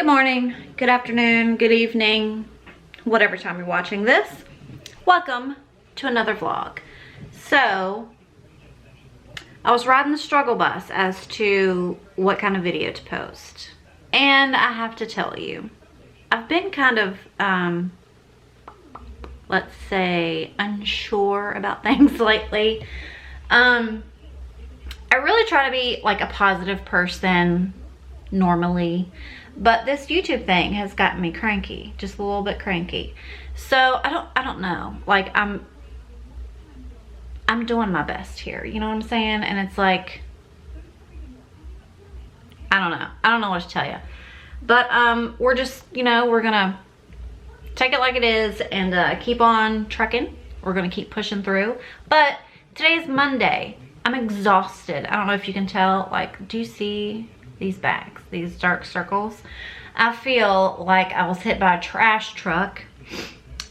Good morning, good afternoon, good evening, whatever time you're watching this. Welcome to another vlog. So, I was riding the struggle bus as to what kind of video to post. And I have to tell you, I've been kind of, let's say, unsure about things lately. I really try to be like a positive person normally, but this YouTube thing has gotten me cranky, just a little bit cranky. So I don't know, like I'm doing my best here, you know what I'm saying? And it's like, I don't know what to tell you, but we're just, you know, we're gonna take it like it is and keep on trucking. We're gonna keep pushing through. But today is Monday. I'm exhausted. I don't know if you can tell, like, do you see these bags, these dark circles? I feel like I was hit by a trash truck,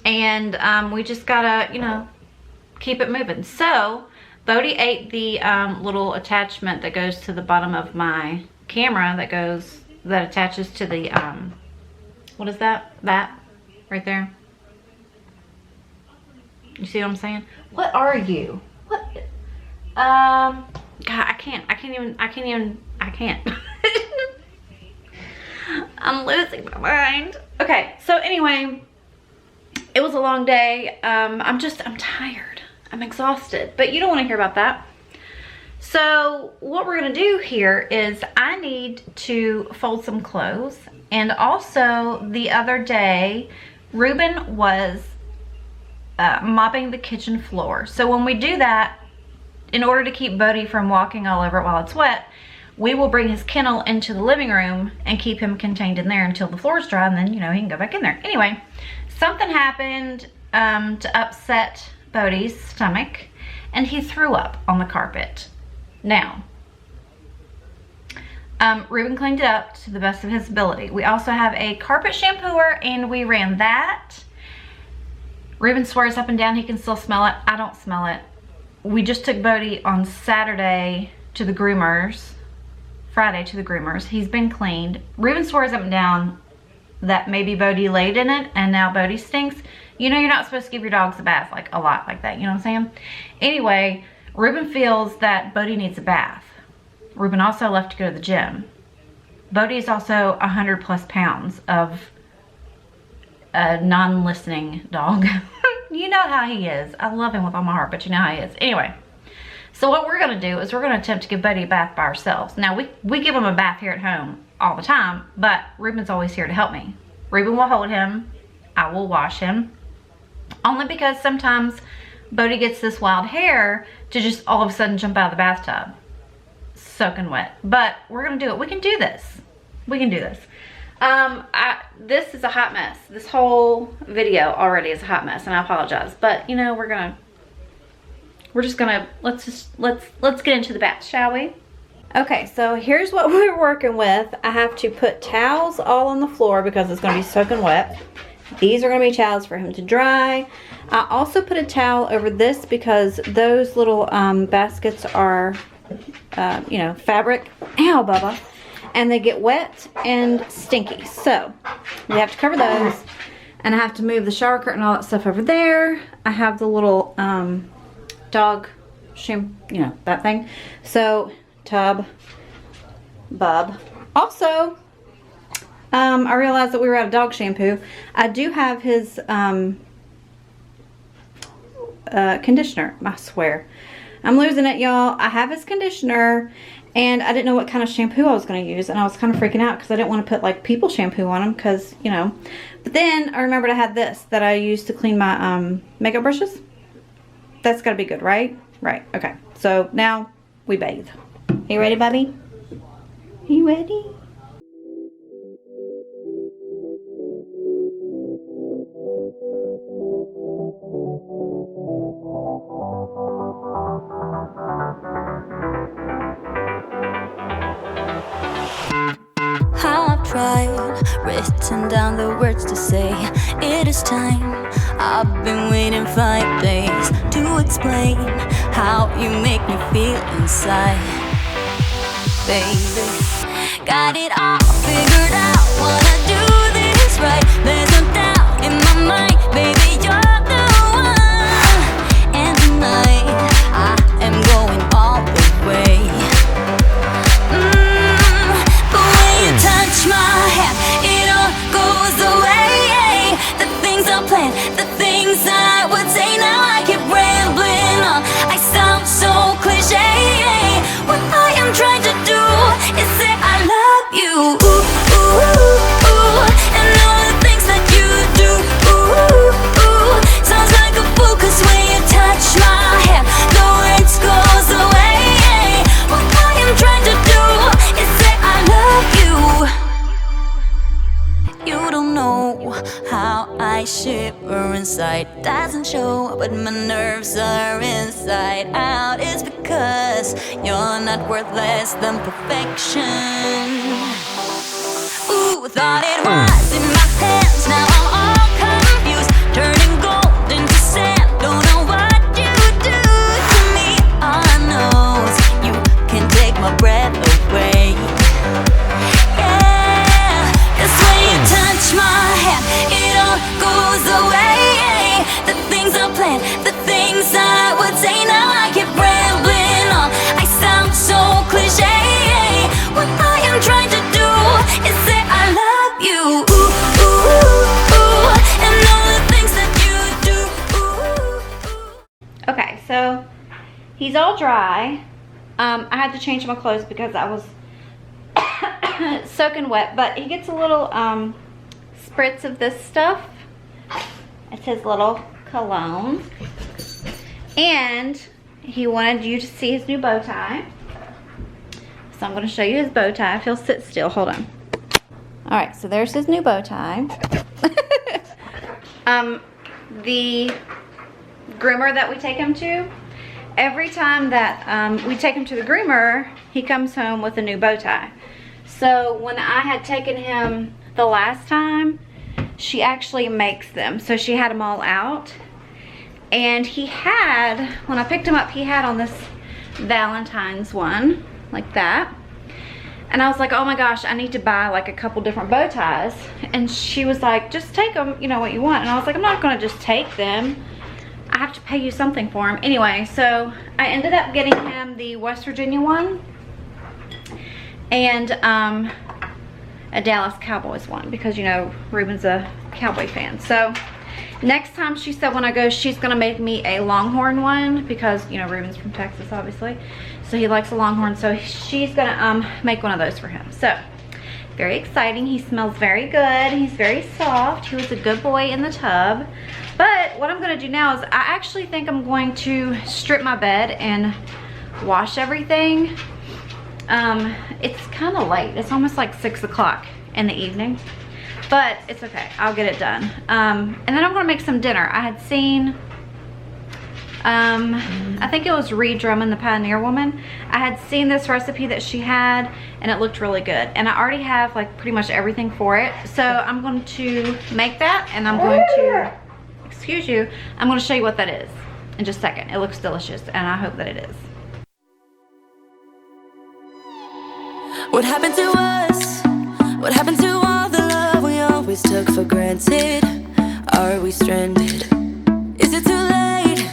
and we just gotta, you know, keep it moving. So Bodie ate the little attachment that goes to the bottom of my camera that attaches to the what is that right there? You see what I'm saying? What are you? What? God, I can't. I'm losing my mind. Okay, so anyway, it was a long day. I'm tired. I'm exhausted, but you don't want to hear about that. So what we're gonna do here is I need to fold some clothes, and also the other day, Ruben was mopping the kitchen floor. So when we do that, in order to keep Bodie from walking all over it while it's wet, we will bring his kennel into the living room and keep him contained in there until the floor's dry, and then, you know, he can go back in there. Anyway, something happened to upset Bodie's stomach, and he threw up on the carpet. Now, Ruben cleaned it up to the best of his ability. We also have a carpet shampooer, and we ran that. Ruben swears up and down he can still smell it. I don't smell it. We just took Bodie on Saturday to the groomers. Friday to the groomers. He's been cleaned. Ruben swears up and down that maybe Bodie laid in it and now Bodie stinks. You know, you're not supposed to give your dogs a bath like a lot like that, you know what I'm saying? Anyway, Ruben feels that Bodie needs a bath. Ruben also left to go to the gym. Bodie is also 100+ pounds of a non-listening dog. You know how he is. I love him with all my heart, but you know how he is. Anyway, so what we're gonna do is we're gonna attempt to give Bodie a bath by ourselves. Now, we give him a bath here at home all the time, but Ruben's always here to help me. Ruben will hold him. I will wash him. Only because sometimes Bodie gets this wild hair to just all of a sudden jump out of the bathtub, soaking wet. But we're gonna do it. We can do this. We can do this. This is a hot mess. This whole video already is a hot mess, and I apologize. But you know, let's get into the bath, shall we? Okay, so here's what we're working with. I have to put towels all on the floor because it's gonna be soaking wet. These are gonna be towels for him to dry. I also put a towel over this because those little baskets are, you know, fabric. Ow, Bubba. And they get wet and stinky. So we have to cover those. And I have to move the shower curtain, all that stuff over there. I have the little dog shampoo, you know, that thing. So tub, bub. Also, I realized that we were out of dog shampoo. I do have his conditioner, I swear. I'm losing it, y'all. I have his conditioner, and I didn't know what kind of shampoo I was going to use, and I was kind of freaking out because I didn't want to put like people shampoo on them because, you know. But then I remembered I had this that I used to clean my makeup brushes. That's got to be good, right? Right, okay. So now we bathe. You ready, Bubby? You ready? I've tried, written down the words to say. It is time. I've been waiting 5 days to explain how you make me feel inside. Baby, got it all figured out, what I do. you. Ooh, ooh, ooh, and all the things that you do. Ooh, ooh, sounds like a fool, 'cause when you touch my hair, the words goes away. What I am trying to do is say I love you. You don't know how I shiver inside. Doesn't show, but my nerves are inside out. It's because you're not worth less than perfection. Ooh, thought it was in my hands, now I'm all confused. Turning gold into sand, don't know what you do to me. All I know is you can take my breath away. Yeah, 'cause when you touch my hand, it all goes away. The things I planned, the things I would say, now I keep rambling on. I sound so cliche. What I am trying to do is say I love you. Ooh, ooh, ooh, and all the things that you do. Ooh, ooh. Okay, so he's all dry. I had to change my clothes because I was soaking wet, but he gets a little spritz of this stuff. It's his little cologne. And he wanted you to see his new bow tie. So I'm going to show you his bow tie. If he'll sit still, hold on. Alright, so there's his new bow tie. The groomer that we take him to, every time that we take him to the groomer, he comes home with a new bow tie. So when I had taken him the last time, she actually makes them. So she had them all out. And he had, when I picked him up, he had on this Valentine's one, like that. And I was like, oh my gosh, I need to buy like a couple different bow ties. And she was like, just take them, you know, what you want. And I was like, I'm not gonna just take them. I have to pay you something for them. Anyway, so I ended up getting him the West Virginia one and a Dallas Cowboys one, because you know Ruben's a Cowboy fan. So next time, she said when I go, she's gonna make me a Longhorn one, because you know Ruben's from Texas obviously, so he likes a Longhorn. So she's gonna make one of those for him. So very exciting. He smells very good. He's very soft. He was a good boy in the tub. But what I'm gonna do now is I actually think I'm going to strip my bed and wash everything. It's kind of late. It's almost like 6 o'clock in the evening, but it's okay. I'll get it done. And then I'm gonna make some dinner. I had seen, I think it was Ree Drummond, the Pioneer Woman. I had seen this recipe that she had, and it looked really good. And I already have like pretty much everything for it. So I'm going to make that, and I'm going to, excuse you, I'm going to show you what that is in just a second. It looks delicious, and I hope that it is. What happened to us? What happened to all the love we always took for granted? Are we stranded? Is it too late?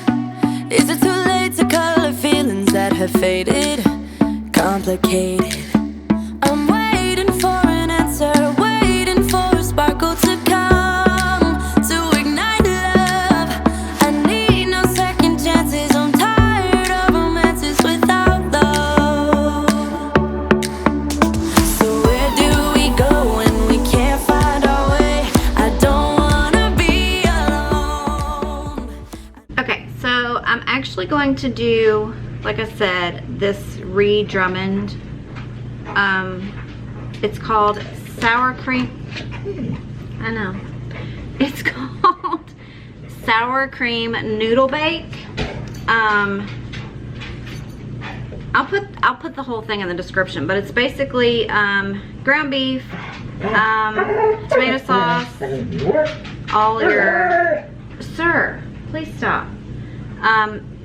Is it too late to color feelings that have faded? Complicated. I'm waiting for an answer, waiting for a sparkle to come, to ignite love. I need no second chances. I'm tired of romances without love. So where do we go when we can't find our way? I don't wanna be alone. Okay, so I'm actually going to do, like I said, this Ree Drummond. It's called sour cream. I know. It's called sour cream noodle bake. I'll put the whole thing in the description, but it's basically ground beef, tomato sauce, all your, sir, please stop.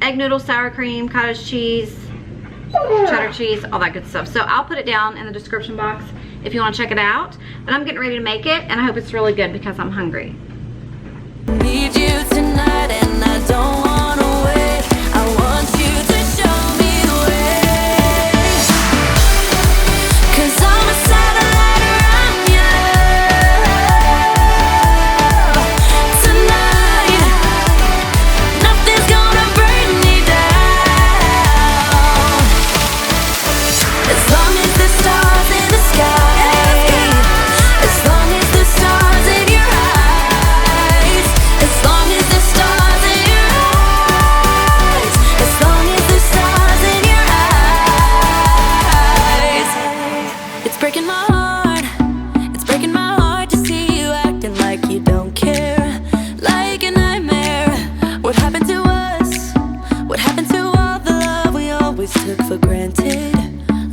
Egg noodle, sour cream, cottage cheese, cheddar cheese, all that good stuff. So I'll put it down in the description box if you want to check it out. But I'm getting ready to make it, and I hope it's really good because I'm hungry. Need you tonight and I don't wanna wait. I want you to show me the way. 'Cause I'm a satellite around you. Tonight, nothing's gonna burn me down. As long as the stars in the sky breaking my heart to see you acting like you don't care, like a nightmare. What happened to us? What happened to all the love we always took for granted?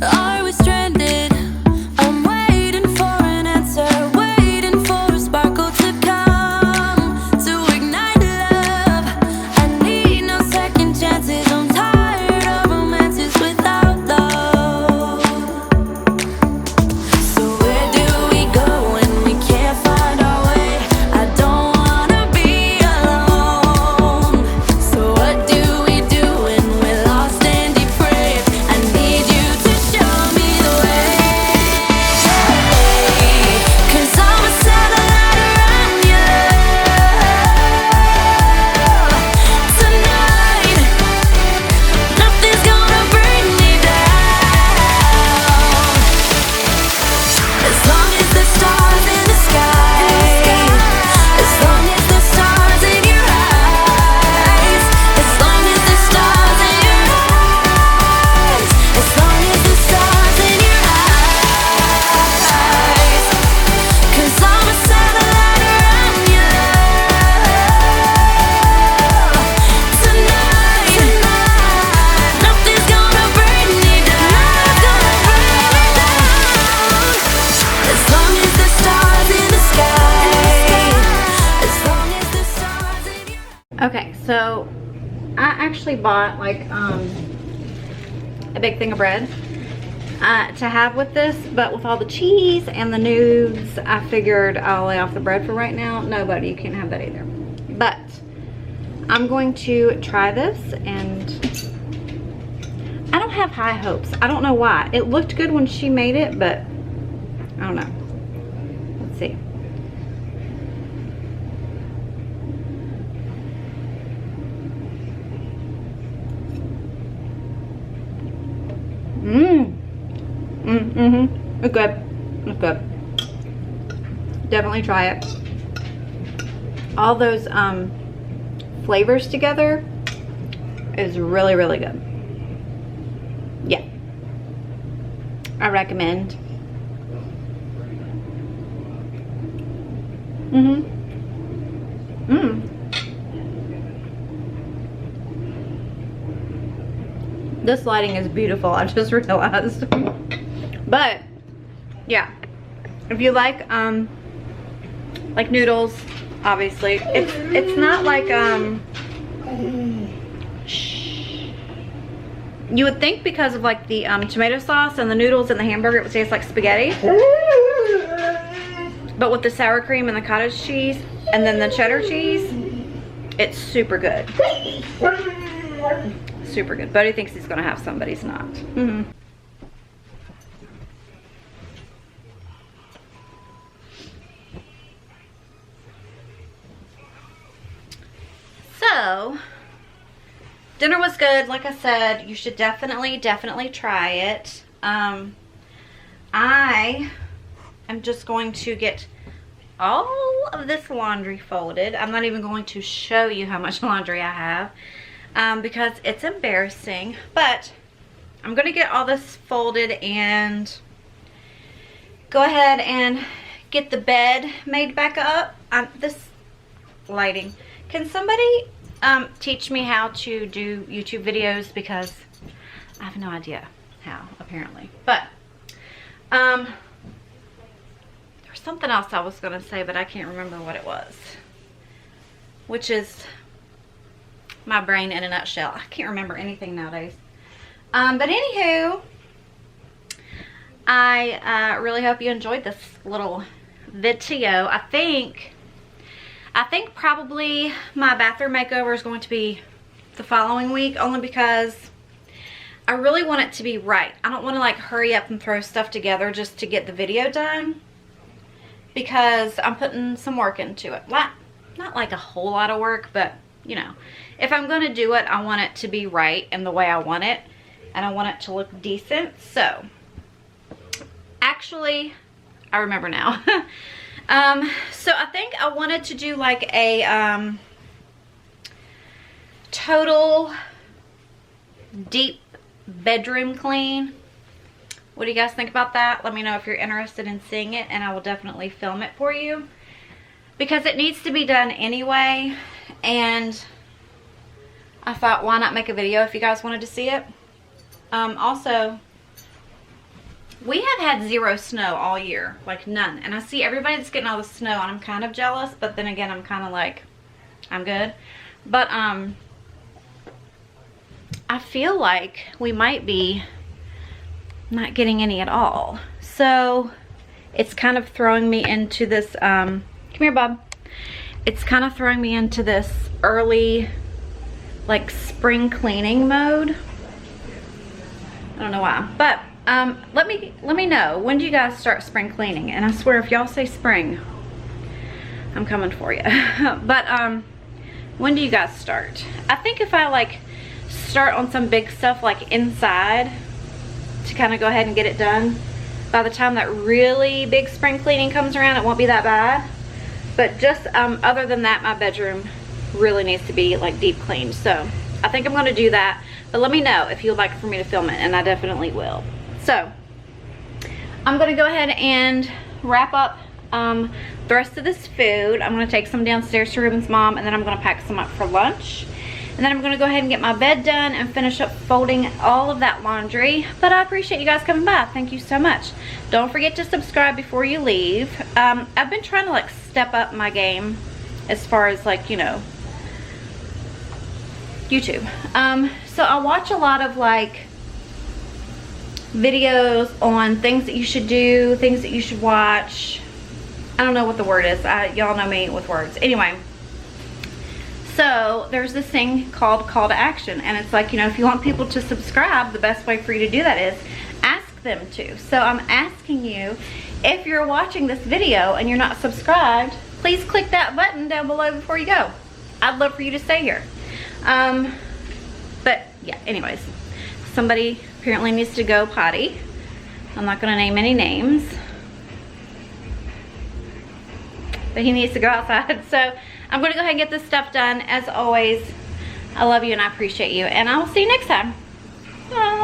Are we stranded? I'm waiting for an answer, waiting for a sparkle to come to ignite love. I need no second chances. I'm tired of romances without love. So where do we go when we can't find our way? I don't wanna be alone. So what do we do when we're lost and depraved? I need you to show me the way. 'Cause I'm a satellite around your love. Tonight, nothing's gonna bring me down. As long as the stars in the sky, as long as the stars in your eyes, as long as the stars in your eyes, as long as the stars in your eyes. 'Cause I'm a satellite around your love. Tonight, nothing's gonna bring me down. As long as the stars in the sky, as long as the stars in your Okay, so I actually bought like a big thing of bread to have with this, but with all the cheese and the nudes, I figured I'll lay off the bread for right now. No, buddy, you can't have that either. But I'm going to try this, and I don't have high hopes. I don't know why. It looked good when she made it, but I don't know. Let's see. It's good. It's good. Definitely try it. All those flavors together is really, really good. Yeah. I recommend. This lighting is beautiful, I just realized. But yeah, if you like noodles, obviously it's not like you would think, because of like the tomato sauce and the noodles and the hamburger, it would taste like spaghetti. But with the sour cream and the cottage cheese and then the cheddar cheese, it's super good. Super good. Buddy thinks he's gonna have some, but he's not. So, dinner was good. Like I said, you should definitely try it. I am just going to get all of this laundry folded. I'm not even going to show you how much laundry I have because it's embarrassing. But I'm going to get all this folded and go ahead and get the bed made back up. This lighting. Can somebody teach me how to do YouTube videos, because I have no idea how, apparently. But there was something else I was gonna say, but I can't remember what it was, which is my brain in a nutshell. I can't remember anything nowadays. But anywho, I really hope you enjoyed this little video. I think probably my bathroom makeover is going to be the following week, only because I really want it to be right. I don't want to like hurry up and throw stuff together just to get the video done, because I'm putting some work into it. Not like a whole lot of work, but you know, if I'm going to do it, I want it to be right and the way I want it, and I want it to look decent. So actually, I remember now. So I think I wanted to do like a total deep bedroom clean. What do you guys think about that? Let me know if you're interested in seeing it, and I will definitely film it for you because it needs to be done anyway. And I thought, why not make a video if you guys wanted to see it? Also, we have had 0 snow all year, like none. And I see everybody that's getting all the snow, and I'm kind of jealous, but then again, I'm kind of like, I'm good. But I feel like we might be not getting any at all. So it's kind of throwing me into this, come here, bub. It's kind of throwing me into this early, like, spring cleaning mode. I don't know why, but let me know, when do you guys start spring cleaning? And I swear, if y'all say spring, I'm coming for you. But when do you guys start? I think if I like start on some big stuff like inside to kind of go ahead and get it done, by the time that really big spring cleaning comes around, it won't be that bad. But just other than that, my bedroom really needs to be like deep cleaned. So I think I'm going to do that. But let me know if you would like for me to film it, and I definitely will. So I'm going to go ahead and wrap up the rest of this food. I'm going to take some downstairs to Ruben's mom, and then I'm going to pack some up for lunch. And then I'm going to go ahead and get my bed done and finish up folding all of that laundry. But I appreciate you guys coming by. Thank you so much. Don't forget to subscribe before you leave. I've been trying to like step up my game as far as like, you know, YouTube. So I watch a lot of like videos on things that you should do, things that you should watch. I don't know what the word is. Y'all know me with words. Anyway, so there's this thing called call to action, and it's like, you know, if you want people to subscribe, the best way for you to do that is ask them to. So I'm asking you, if you're watching this video and you're not subscribed, please click that button down below before you go. I'd love for you to stay here. But yeah, anyways, somebody apparently needs to go potty. I'm not gonna name any names, but he needs to go outside. So I'm gonna go ahead and get this stuff done. As always, I love you and I appreciate you, and I will see you next time. Bye.